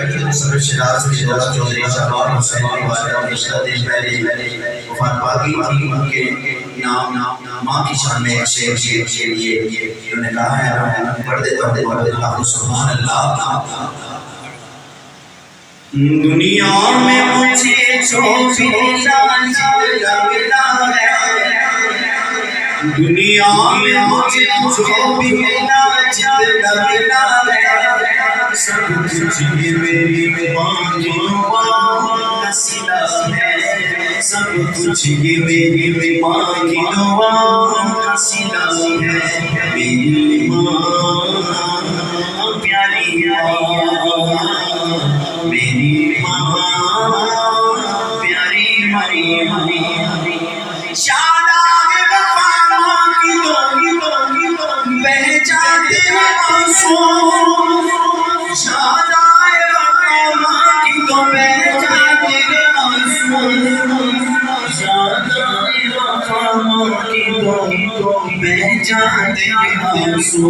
शिराज के दौरा चौधरी शहबाज हुसैन की वालिदा पिछला दिन पहले वफात पा गई थी। उनके नाम माँ की शान में एक शेर के लिए उन्होंने कहा है, पढ़ देता हूँ सुभान अल्लाह। दुनिया में मुझे जो मिला है, दुनिया में मुझे जो भी मिला है, सब कुछ ये मेरी माँ की दुआ का सिला है, सब कुछ ये मेरी माँ की दुआ का सिला है। मेरी माँ प्यारी माँ, मेरी माँ प्यारी माँ, शादाब वफा माँ की दो बह जाते हैं आंसू, शादाब वफा माँ की दो बह जाते हैं आंसू, शादाब वफा माँ की दो बह जाते हैं आंसू।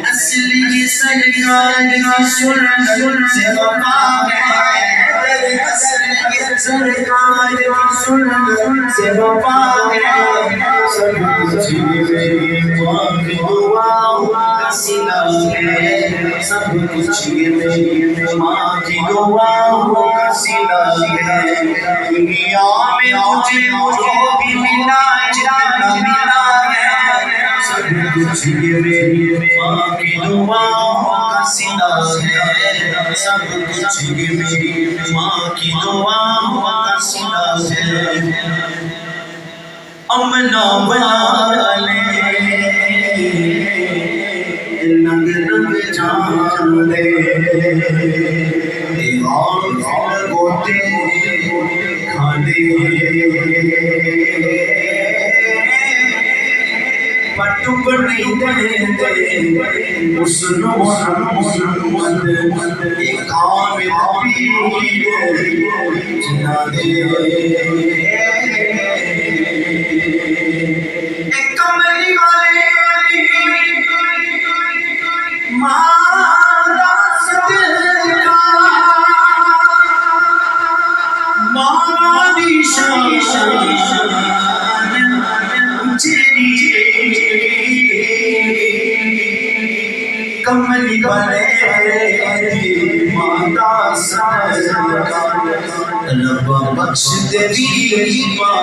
असली ये सरकार की सुन्नत से वफा है, सरकार की सुन्नत से वफा है, सब कुछ मेरी माँ की दुआओं का सिला है, सब कुछ मेरी माँ की दुआओं का सिला है। दुनिया में मुझे जो भी मिला है, सब कुछ ये मेरी माँ की दुआओं का सिला है, सब कुछ ये मेरी माँ की दुआओं का सिला है। अमना वाले नंग नंग जाने और गोते खाने, पटुक नहीं दे उसनो मन एक काम जना दे। कमली वाले मारा सदका मारा निशान कमली वाले माता सदका रब बख्श तेरी माँ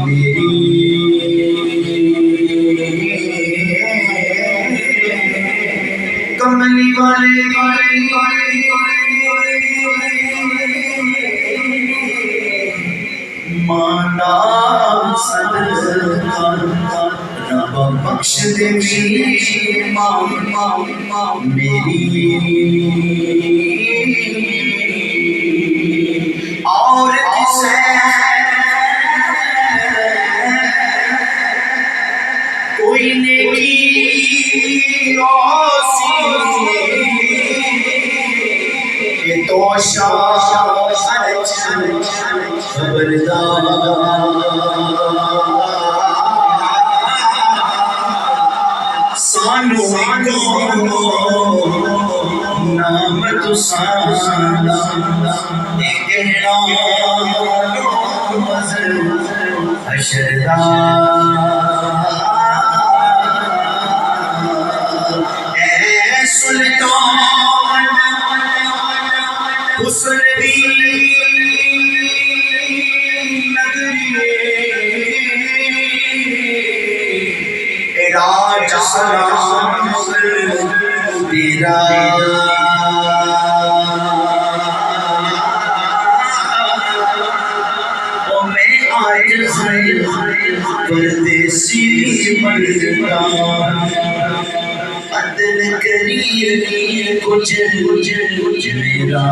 मेरी। कमली वाले माता सदका रब बख्श तेरी माँ मेरी। और किसे कोई नेकी ये तो खबरदार सानू नाम तो सादा हशरदा ए सुल्तान हुस्न दी नगरी राज सलाम तेरा। परदेसी बनता अदल करीर कुछ मेरा